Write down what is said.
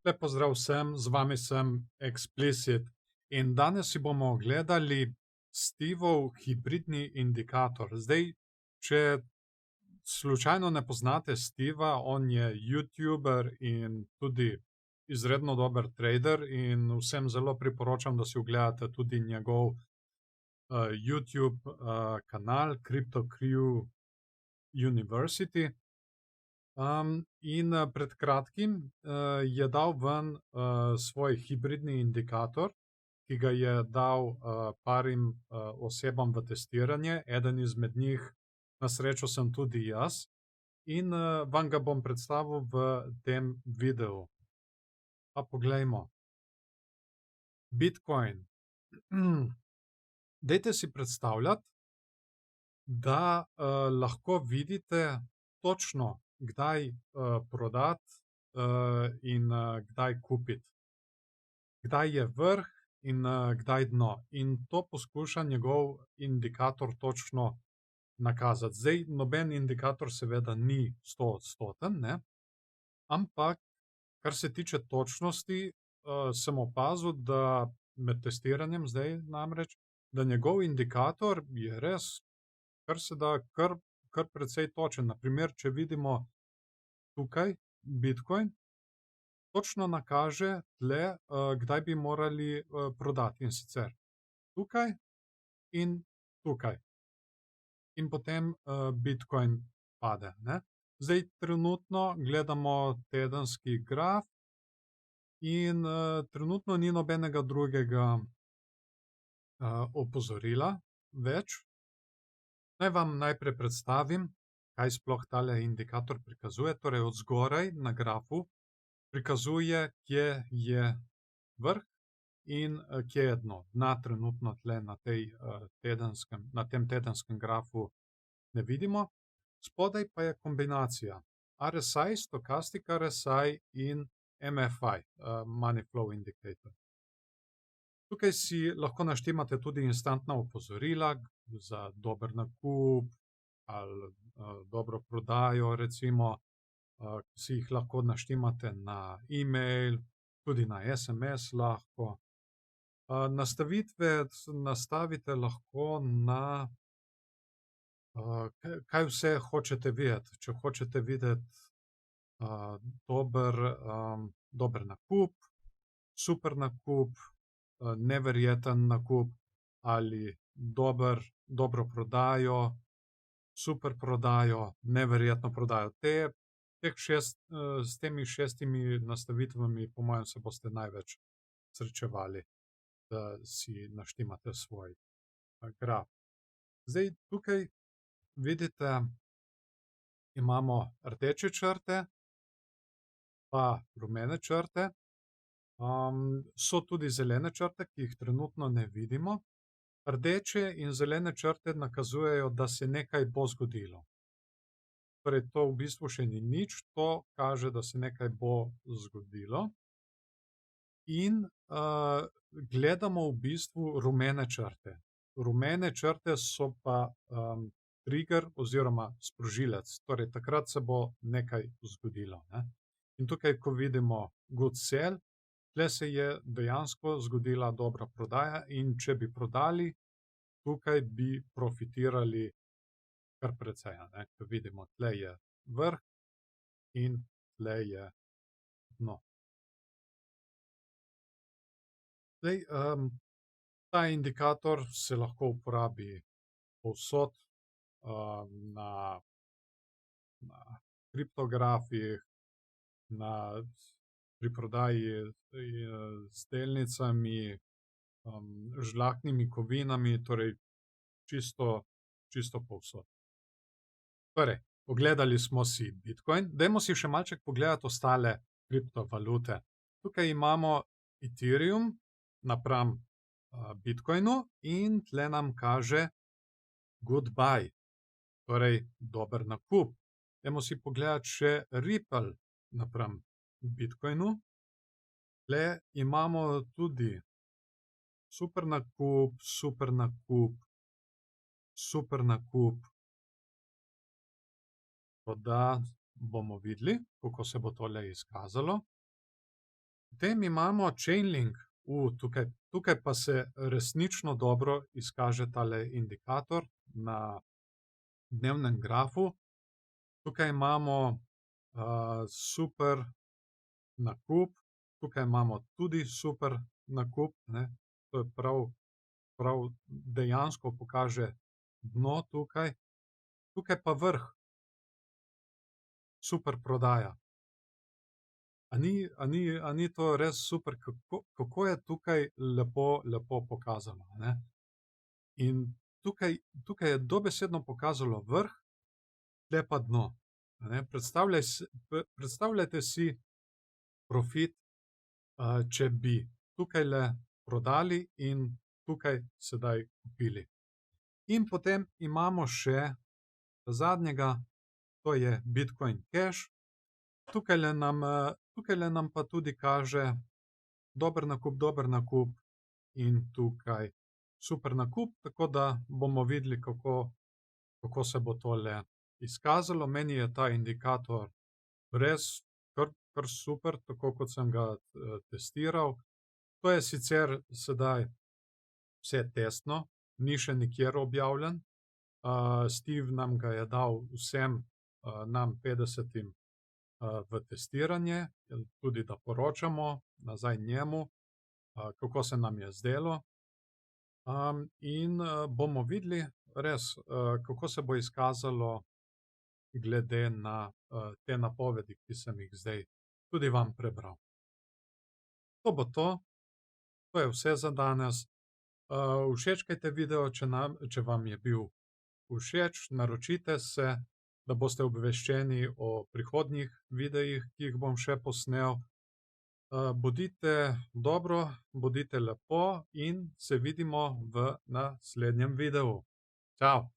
Lep pozdrav vsem, z vami sem Explicit in danes si bomo ogledali Steveov hibridni indikator. Zdaj, če slučajno ne poznate Steva, on je YouTuber in tudi izredno dober trader in vsem zelo priporočam, da si ogledate tudi njegov YouTube kanal CryptoQ University. Pred kratkim je dal ven svoj hibridni indikator, ki ga je dal parim osebam v testiranje, eden izmed njih, na srečo, sem tudi jaz, in vam ga bom predstavil v tem videu. Pa poglejmo. Bitcoin. Dajte si predstavljati, da lahko vidite točno, kdaj prodati in kdaj kupiti. Kdaj je vrh in kdaj dno. In to poskuša njegov indikator točno nakazati. Zdaj, noben indikator seveda ni 100-odstoten, ne, ampak kar se tiče točnosti, sem opazil, da med testiranjem zdaj namreč, da njegov indikator je res kar se da kar precej točen. Na primer, če vidimo tukaj Bitcoin, točno nakaže tle, kdaj bi morali prodati, in sicer tukaj in tukaj. In potem Bitcoin pade, ne. Zdaj trenutno gledamo tedenski graf in trenutno ni nobenega drugega opozorila več. Naj vam najprej predstavim, kaj sploh tale indikator prikazuje. Torej od zgoraj na grafu prikazuje, kje je vrh in kje je dno. Dna trenutno tule na tem tedenskem grafu ne vidimo. Spodaj pa je kombinacija RSI, Stochastic RSI in MFI, Money Flow Indicator. Tukaj si lahko naštimate tudi instantna opozorila za dober nakup ali dobro prodajo, recimo, si jih lahko naštimate na e-mail, tudi na SMS lahko. Nastavitve nastavite lahko na kaj vse hočete videti. Če hočete videti dober nakup, super nakup, neverjeten nakup ali dobro prodajo, super prodajo, neverjetno prodajo. S temi 6 nastavitvami, po mojem, se boste največ srečevali, da si naštimate svoj graf. Zdaj, tukaj vidite, imamo rdeče črte pa rumene črte. So tudi zelene črte, ki jih trenutno ne vidimo. Rdeče in zelene črte nakazujejo, da se nekaj bo zgodilo. Torej, to v bistvu še ni nič, to kaže, da se nekaj bo zgodilo. In gledamo v bistvu rumene črte. Rumene črte so pa trigger oziroma sprožilec. Torej, takrat se bo nekaj zgodilo, ne. In tukaj, ko vidimo good sell, tle se je dejansko zgodila dobra prodaja, in če bi prodali, tukaj bi profitirali kar precej, a ne. Ko vidimo, tle je vrh in tle je dno. Zdaj, ta indikator se lahko uporabi povsod, na kriptografih, pri prodaji z delnicami, žlahtnimi kovinami, torej čisto povsod. Torej, ogledali smo si Bitcoin, dajmo si še malček pogledati ostale kriptovalute. Tukaj imamo Ethereum napram Bitcoinu in tle nam kaže good buy, torej dober nakup. Dajmo si pogledati še Ripple napram Bitcoinu. Tle imamo tudi super nakup, super nakup, super nakup. Tako da bomo videli, kako se bo tole izkazalo. Potem imamo chainlink. Tukaj pa se resnično dobro izkaže tale indikator na dnevnem grafu. Tukaj imamo super nakup, tukaj imamo tudi super nakup, ne. To je prav dejansko pokaže dno tukaj. Tukaj pa vrh, super prodaja. A ni to res super, kako je tukaj lepo pokazano, a ne? In tukaj je dobesedno pokazalo vrh, tule pa dno, a ne. Predstavljajte si profit, če bi tukajle prodali in tukaj sedaj kupili. In potem imamo še zadnjega, to je Bitcoin Cash. Tukajle nam pa tudi kaže dober nakup in tukaj super nakup, tako da bomo videli, kako se bo tole izkazalo. Meni je ta indikator res kar super, tako kot sem ga testiral. To je sicer sedaj vse testno, ni še nikjer objavljen. Steve nam ga je dal vsem nam 50 v testiranje, tudi da poročamo nazaj njemu, kako se nam je zdelo. In bomo videli res, kako se bo izkazalo glede na te napovedi, ki sem jih zdaj tudi vam prebral. To bo to. To je vse za danes. Všečkajte video, če vam je bil všeč, naročite se, da boste obveščeni o prihodnjih videih, ki jih bom še posnel. Bodite dobro, bodite lepo in se vidimo v naslednjem videu. Čao!